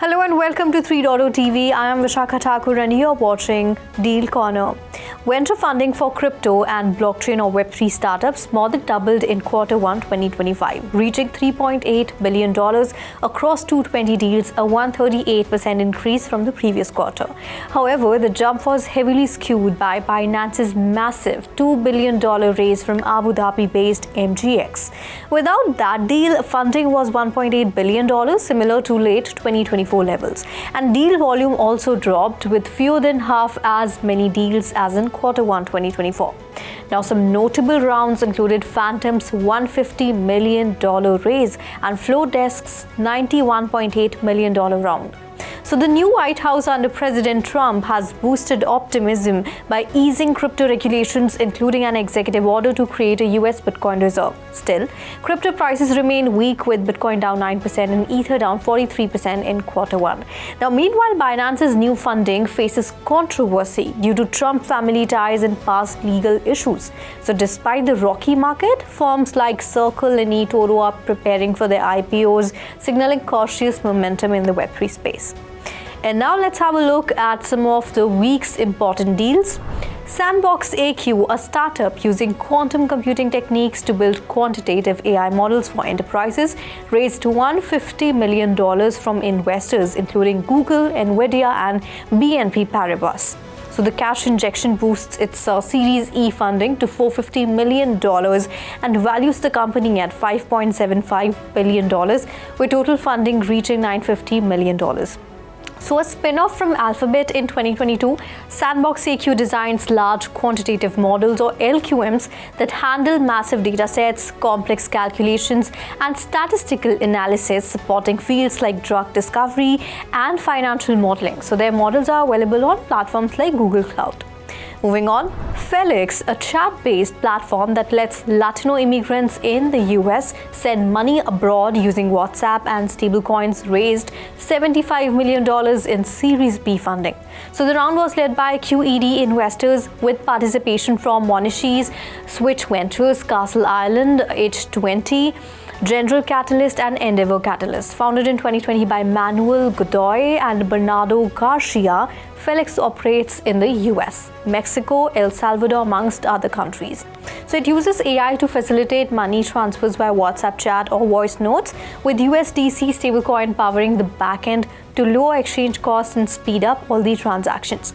Hello and welcome to 3.0 TV. I am Vishakha Thakur and you're watching Deal Corner. Venture funding for crypto and blockchain or Web3 startups more than doubled in Q1 2025, reaching $3.8 billion across 220 deals, a 138% increase from the previous quarter. However, the jump was heavily skewed by Binance's massive $2 billion raise from Abu Dhabi-based MGX. Without that deal, funding was $1.8 billion, similar to late 2024 levels. And deal volume also dropped, with fewer than half as many deals as in Q1 2024. Now, some notable rounds included Phantom's $150 million raise and Flowdesk's $91.8 million round. So the new White House under President Trump has boosted optimism by easing crypto regulations, including an executive order to create a US Bitcoin reserve. Still, crypto prices remain weak, with Bitcoin down 9% and Ether down 43% in Q1. Now, meanwhile, Binance's new funding faces controversy due to Trump family ties and past legal issues. So despite the rocky market, firms like Circle and eToro are preparing for their IPOs, signaling cautious momentum in the Web3 space. And now let's have a look at some of the week's important deals. Sandbox AQ, a startup using quantum computing techniques to build quantitative AI models for enterprises, raised $150 million from investors including Google, Nvidia, and BNP Paribas. So the cash injection boosts its Series E funding to $450 million and values the company at $5.75 billion, with total funding reaching $950 million. So a spin-off from Alphabet in 2022, Sandbox AQ designs large quantitative models or LQMs that handle massive data sets, complex calculations, and statistical analysis, supporting fields like drug discovery and financial modeling. So their models are available on platforms like Google Cloud. Moving on, Felix, a chat-based platform that lets Latino immigrants in the US send money abroad using WhatsApp and stablecoins, raised $75 million in Series B funding. So the round was led by QED investors with participation from Monashis, Switch Ventures, Castle Island, H20, General Catalyst, and Endeavor Catalyst. Founded in 2020 by Manuel Godoy and Bernardo Garcia, Felix operates in the US, Mexico, El Salvador, amongst other countries. So it uses AI to facilitate money transfers via WhatsApp chat or voice notes, with USDC stablecoin powering the backend to lower exchange costs and speed up all the transactions.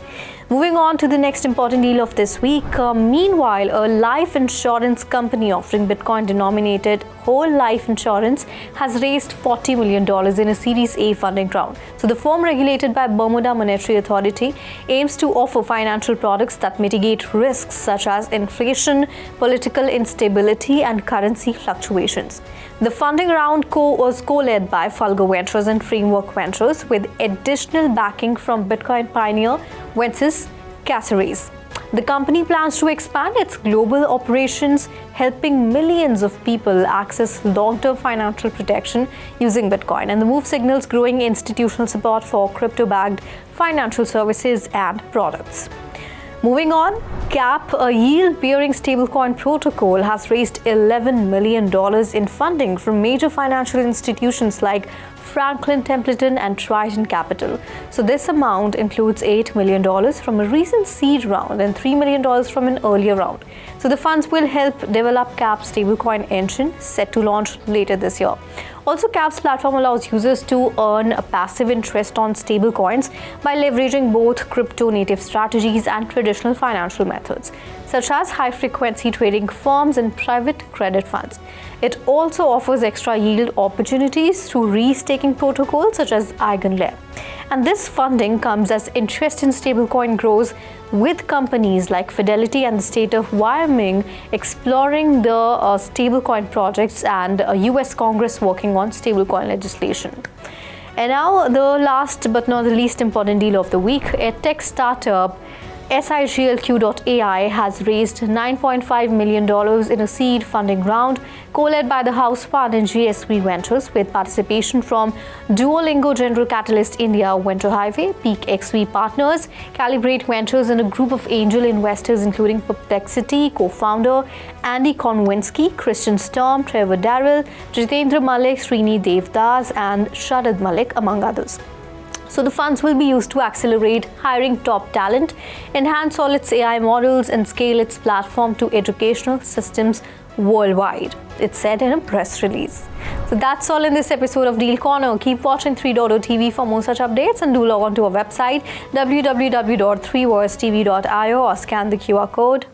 Moving on to the next important deal of this week. Meanwhile, a life insurance company offering Bitcoin-denominated whole life insurance has raised $40 million in a Series A funding round. So the firm, regulated by Bermuda Monetary Authority, aims to offer financial products that mitigate risks such as inflation, political instability, and currency fluctuations. The funding round was co-led by Fulgo Ventures and Framework Ventures, with additional backing from Bitcoin pioneer Wences Caceres. The company plans to expand its global operations, helping millions of people access long-term financial protection using Bitcoin. And the move signals growing institutional support for crypto-backed financial services and products. Moving on, CAP, a yield-bearing stablecoin protocol, has raised $11 million in funding from major financial institutions like Franklin Templeton and Triton Capital. So this amount includes $8 million from a recent seed round and $3 million from an earlier round. So the funds will help develop CAP's stablecoin engine, set to launch later this year. Also, CAP's platform allows users to earn a passive interest on stablecoins by leveraging both crypto-native strategies and traditional financial methods, such as high-frequency trading firms and private credit funds. It also offers extra yield opportunities through restaking protocols such as EigenLayer. And this funding comes as interest in stablecoin grows, with companies like Fidelity and the state of Wyoming exploring the stablecoin projects, and US Congress working on stablecoin legislation. And now the last but not the least important deal of the week, a tech startup SiglQ.ai has raised $9.5 million in a seed funding round, co-led by the house fund and GSV Ventures, with participation from Duolingo, General Catalyst India, Venture Highway, Peak XV Partners, Calibrate Ventures, and a group of angel investors including Perplexity co-founder Andy Konwinski, Christian Sturm, Trevor Darrell, Jitendra Malik, Srini Devdas, and Sharad Malik, among others. So the funds will be used to accelerate hiring top talent, enhance all its AI models, and scale its platform to educational systems worldwide, it said in a press release. So that's all in this episode of Deal Corner. Keep watching 3.0 TV for more such updates, and do log on to our website www.3voicetv.io or scan the QR code.